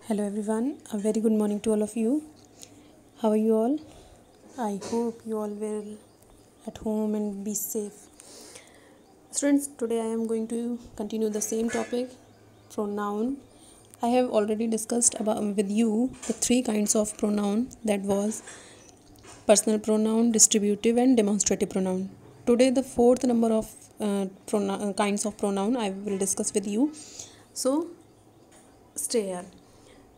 Hello everyone, a very good morning to all of you. How are you all? I hope you all will at home and be safe. Students, today I am going to continue the same topic, pronoun. I have already discussed about with you the three kinds of pronoun, that was personal pronoun, distributive and demonstrative pronoun. Today the fourth number of kinds of pronoun I will discuss with you. So stay here.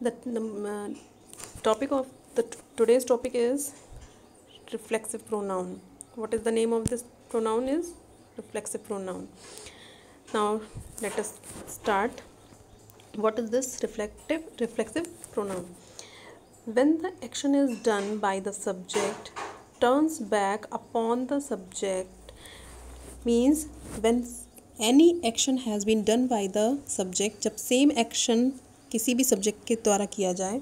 The topic of today's topic is reflexive pronoun. What is the name of this pronoun? Is reflexive pronoun. Now let us start. What is this reflexive pronoun? When the action is done by the subject turns back upon the subject, means when any action has been done by the subject, जब same action किसी भी subject के द्वारा किया जाए,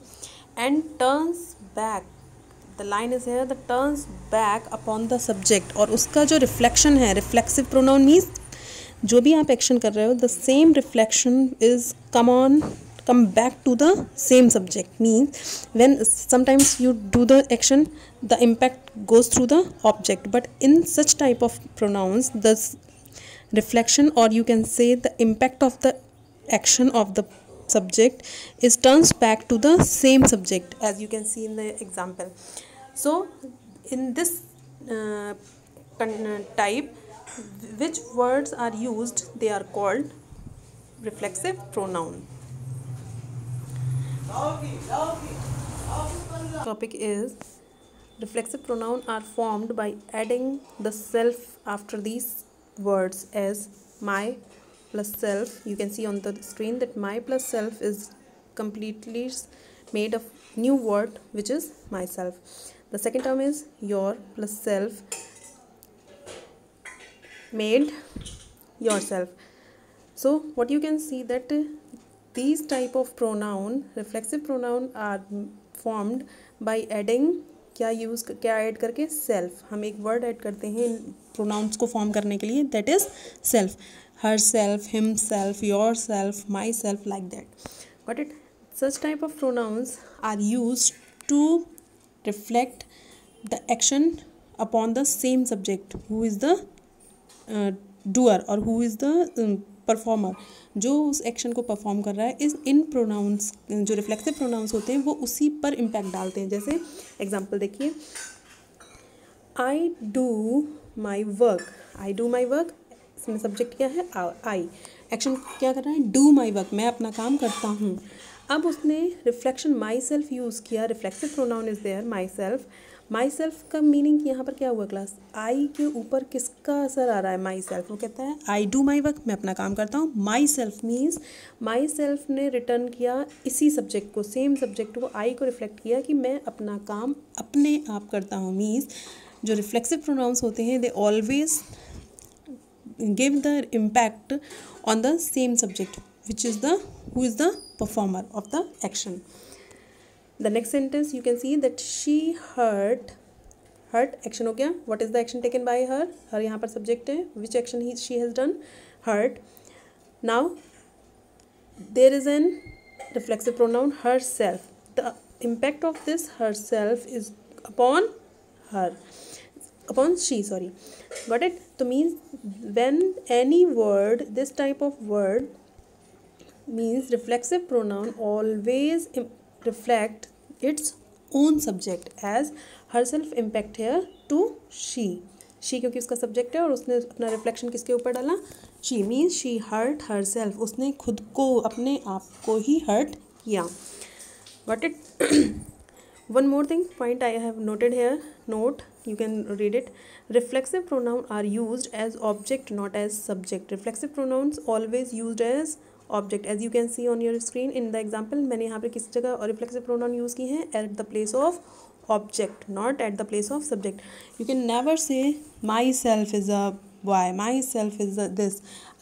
and turns back, the line is here, the turns back upon the subject, और उसका जो रिफ्लेक्शन है, रिफ्लेक्सिव प्रोनाउन मीन्स जो भी आप एक्शन कर रहे हो, the same reflection is come back to the same subject. Means when sometimes you do the action, the impact goes through the object, but in such type of pronouns, the reflection, or you can say the impact of the action of the subject is turns back to the same subject, as you can see in the example. So in this type, which words are used, they are called reflexive pronoun. Topic is reflexive pronoun are formed by adding the self after these words, as my plus self. You can see on the screen that my plus self is completely made of new word, which is myself. The second term is your plus self made yourself. So what you can see that these type of pronoun, reflexive pronoun, are formed by adding, क्या add करके, self. हम एक word add करते हैं इन pronounce को form करने के लिए, that is self. Herself, himself, yourself, myself, like that. Got it? Such type of pronouns are used to reflect the action upon the same subject, who is the doer और who is the performer, जो उस action को perform कर रहा है. इस इन pronouns, जो रिफ्लेक्सिव प्रोनाउंस होते हैं, वो उसी पर इम्पैक्ट डालते हैं. जैसे एग्जांपल देखिए, I do my work. I do my work, इसमें सब्जेक्ट क्या है? आई. एक्शन क्या कर रहा है? डू माई वर्क, मैं अपना काम करता हूँ. अब उसने रिफ्लेक्शन माई सेल्फ यूज़ किया, reflexive pronoun is there, myself. Myself का मीनिंग यहाँ पर क्या हुआ क्लास? आई के ऊपर किसका असर आ रहा है? My self. वो कहता है आई डू माई वर्क, मैं अपना काम करता हूँ. My self means my self ने रिटर्न किया इसी सब्जेक्ट को, सेम सब्जेक्ट को, आई को रिफ्लेक्ट किया कि मैं अपना काम अपने आप करता हूँ. मीन्स जो रिफ्लेक्सिव प्रोनाउंस होते हैं, they always give the impact on the same subject, which is the who is the performer of the action. The next sentence you can see that she hurt action हो गया. What is the action taken by her? Her यहाँ पर subject है. Which action she has done? Hurt. Now there is an reflexive pronoun herself. The impact of this herself is upon her, upon she, sorry. Got it? So means when any word, this type of word, means reflexive pronoun always reflect its own subject, as herself impact here to she. she क्योंकि उसका subject है और उसने अपना reflection किसके ऊपर डाला? she. means she hurt herself, उसने खुद को, अपने आप को ही हर्ट किया. got it? one more thing, point I have noted here, note, you can read it. Reflexive pronoun are used as object, not as subject. Reflexive pronouns always used as object, as you can see on your screen in the example. मैंने यहाँ पे किस जगह reflexive pronoun use की हैं? At the place of object, not at the place of subject. You can never say my self is a boy, my self is this.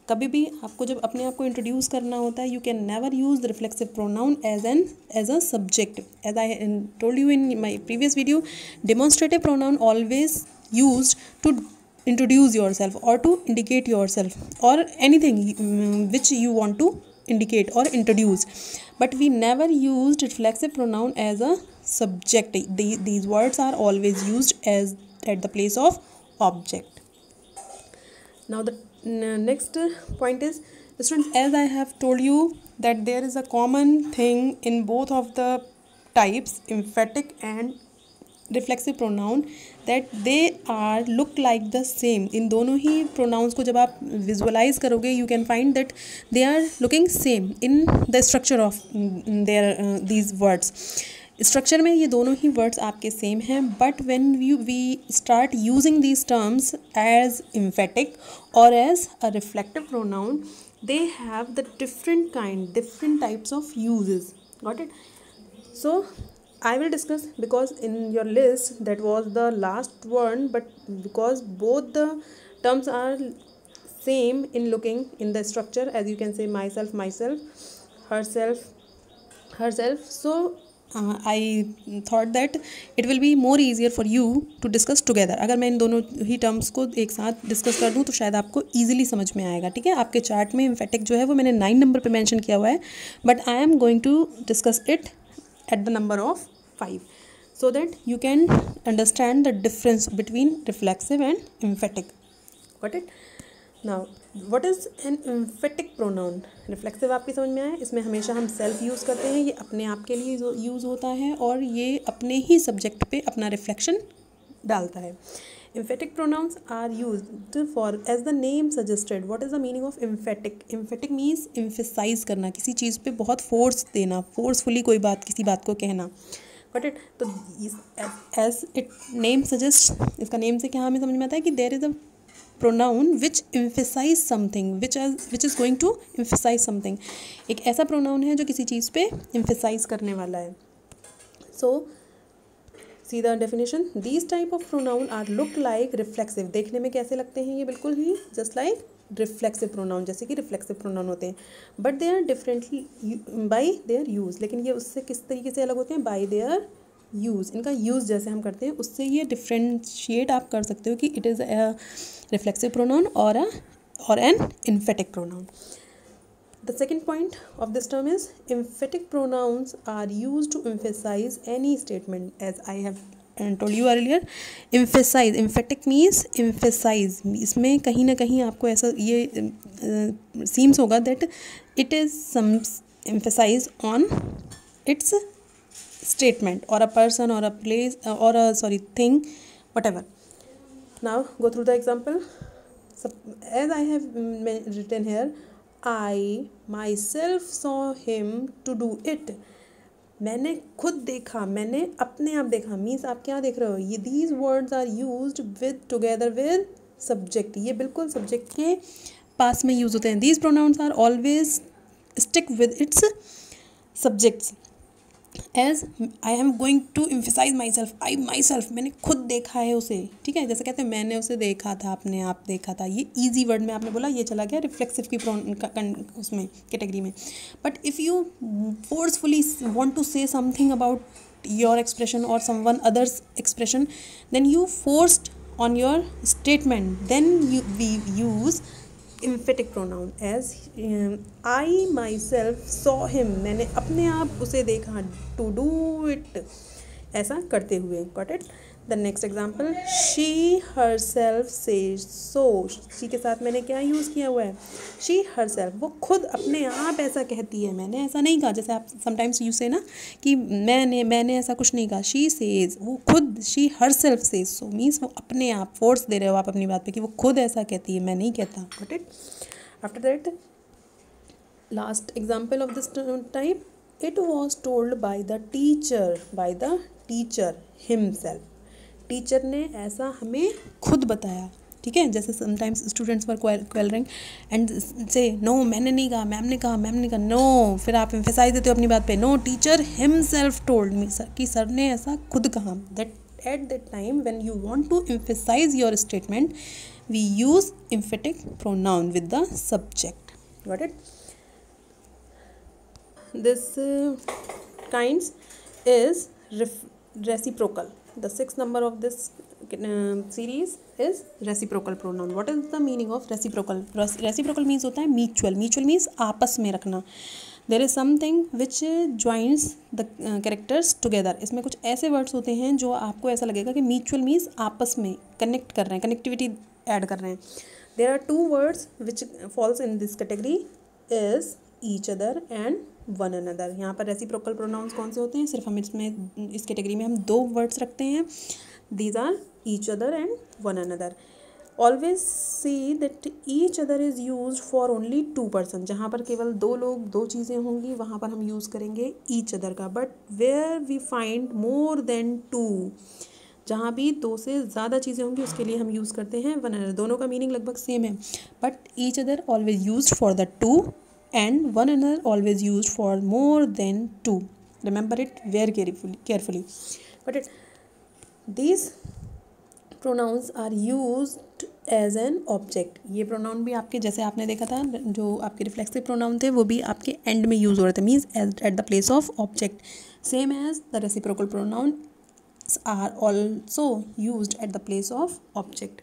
कभी भी आपको जब अपने आप को इंट्रोड्यूस करना होता है, you can never use the reflexive pronoun as a subject. As I told you in my previous video, demonstrative pronoun always used to introduce yourself or to indicate yourself or anything which you want to indicate or introduce, but we never used reflexive pronoun as a subject. These words are always used as at the place of object. Now the next point is, students, as I have told you that there is a common thing in both of the types, emphatic and reflexive pronoun, that they are look like the same. इन दोनों ही pronouns को जब आप visualise करोगे you can find that they are looking same in the structure of their these words. Structure में ये दोनों ही वर्ड्स आपके सेम हैं, but when we start using these terms as emphatic or as a reflective pronoun, they have the different types of uses. Got it? So I will discuss, because in your list that was the last one, but because both the terms are same in looking in the structure, as you can say myself, herself, so I thought that it will be more easier for you to discuss together. अगर मैं इन दोनों ही terms को एक साथ discuss कर दूँ तो शायद आपको ईजिली समझ में आएगा. ठीक है, आपके चार्ट में एम्फेटिक जो है वो मैंने 9 नंबर पे मेंशन किया हुआ है, but I am going to discuss it at the number of 5, so that you can understand the difference between reflexive and emphatic. Got it? Now what is an emphatic pronoun? Reflexive आपकी समझ में आया. इसमें हमेशा हम self use करते हैं, ये अपने आप के लिए यूज़ होता है और ये अपने ही सब्जेक्ट पे अपना रिफ्लेक्शन डालता है. Emphatic pronouns are used for, as the name suggested. What is the meaning of emphatic? Emphatic means emphasize करना, किसी चीज़ पे बहुत फोर्स देना, फोर्सफुली कोई बात, किसी बात को कहना. Got it? तो as it name suggests, इसका नेम से क्या हमें समझ में आता है कि there is a pronoun which emphasize something, which is going to emphasize something. एक ऐसा pronoun है जो किसी चीज़ पे emphasize करने वाला है. So see the definition. These type of pronoun are look like reflexive. देखने में कैसे लगते हैं ये? बिल्कुल ही just like reflexive pronoun, जैसे कि reflexive pronoun होते हैं, but they are differently by their use. लेकिन ये उससे किस तरीके से अलग होते हैं? By their use. इनका use जैसे हम करते हैं उससे ये differentiate आप कर सकते हो कि it is a reflexive pronoun or an emphatic pronoun. The second point of this term is emphatic pronouns are used to emphasize any statement, as I have told you earlier. Emphasize, emphatic means emphasize. इसमें कहीं ना कहीं आपको ऐसा ये seems होगा that it is some emphasize on its statement or a person or a place or a thing, whatever. Now go through the example. So, as I have written here, I myself saw him to do it. मैंने खुद देखा, मैंने अपने आप देखा. Means आप क्या देख रहे हो? ये these words are used with together with subject. ये बिल्कुल सब्जेक्ट के पास में यूज़ होते हैं. These pronouns are always stick with its subjects. As I am going to emphasize myself, I myself, मैंने खुद देखा है उसे. ठीक है, जैसे कहते हैं मैंने उसे देखा था, अपने आप देखा था. ये ईजी वर्ड में आपने बोला, ये चला गया रिफ्लेक्सिव की उसमें कैटेगरी में. But if you forcefully want to say something about your expression or someone others expression, then you forced on your statement, then we use emphatic pronoun. as I myself saw him, मैंने अपने आप उसे देखा, to do it, ऐसा करते हुए. Got it? The next example, she herself says so. she के साथ मैंने क्या यूज़ किया हुआ है? she herself, वो खुद अपने आप ऐसा कहती है, मैंने ऐसा नहीं कहा. जैसे आप sometimes you say ना कि मैंने ऐसा कुछ नहीं कहा. she says, वो खुद, she herself says so means वो अपने आप फोर्स दे रहे हो आप अपनी बात पे कि वो खुद ऐसा कहती है, मैं नहीं कहता. Got it? After that, last example of this type, it was told by the teacher himself. Teacher ने ऐसा हमें खुद बताया. ठीक है, जैसे समटाइम्स स्टूडेंट्स वर क्वेलरिंग एंड से नो मैंने नहीं कहा, मैम ने कहा, नो, फिर आप एम्फेसाइज देते हो अपनी बात पे. No, teacher himself told me, sir कि सर ने ऐसा खुद कहा. That at that time when you want to emphasize your statement, we use emphatic pronoun with the subject. Got it? This kinds is reciprocal. The 6th number of this series is reciprocal pronoun. What is the meaning of reciprocal? Reciprocal means होता है mutual. Mutual means आपस में रखना. There is something which joins the characters together. इसमें कुछ ऐसे words होते हैं जो आपको ऐसा लगेगा कि mutual means आपस में connect कर रहे हैं, connectivity add कर रहे हैं. There are two words which falls in this category is each other and one another. यहाँ पर reciprocal pronouns कौन से होते हैं? सिर्फ हम इसमें इस कैटेगरी में हम दो words रखते हैं. These are each other and one another. Always see that each other is used for only two person. जहाँ पर केवल दो लोग दो चीज़ें होंगी वहाँ पर हम यूज़ करेंगे each other का. But where we find more than two, जहाँ भी दो से ज़्यादा चीज़ें होंगी उसके लिए हम यूज़ करते हैं one another. दोनों का मीनिंग लगभग सेम है. But each other always used for the two and one another always used for more than two. Remember it very carefully. But these pronouns are used as an object. ये pronoun भी आपके जैसे आपने देखा था जो आपके reflexive pronoun थे वो भी आपके end में use हो रहे थे, means at the place of object. Same as the reciprocal pronouns are also used at the place of object.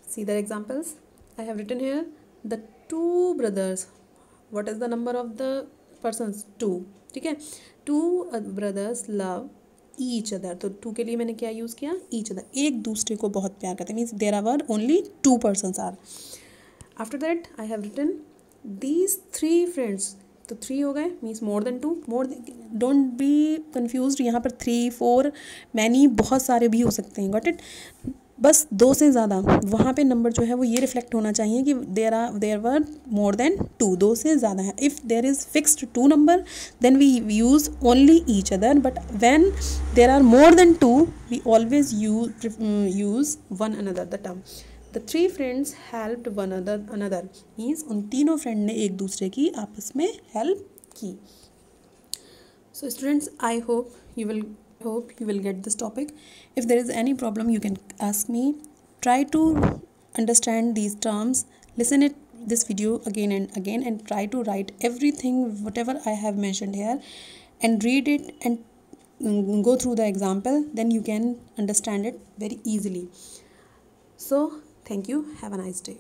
See the examples I have written here. The two brothers. What is the number of the persons? Two. ठीक है. Two brothers love each other. तो to के लिए मैंने क्या use किया? each other. एक दूसरे को बहुत प्यार करते हैं. Means there are only two persons are. After that I have written these three friends. तो थ्री हो गए, means more than two. Don't be confused. यहाँ पर 3, 4 मैनी बहुत सारे भी हो सकते हैं. Got it. बस दो से ज़्यादा वहाँ पे नंबर जो है वो ये रिफ्लेक्ट होना चाहिए कि there were more than two. दो से ज़्यादा है. If there is fixed two number then we use only each other. But when there are more than two we always use one another. The term the three friends helped one another means उन तीनों friend ने एक दूसरे की आपस में help की. So students, I hope you will get this topic. If there is any problem you can ask me. Try to understand these terms. Listen this video again and again and try to write everything whatever I have mentioned here and read it and go through the example. Then you can understand it very easily. So thank you. Have a nice day.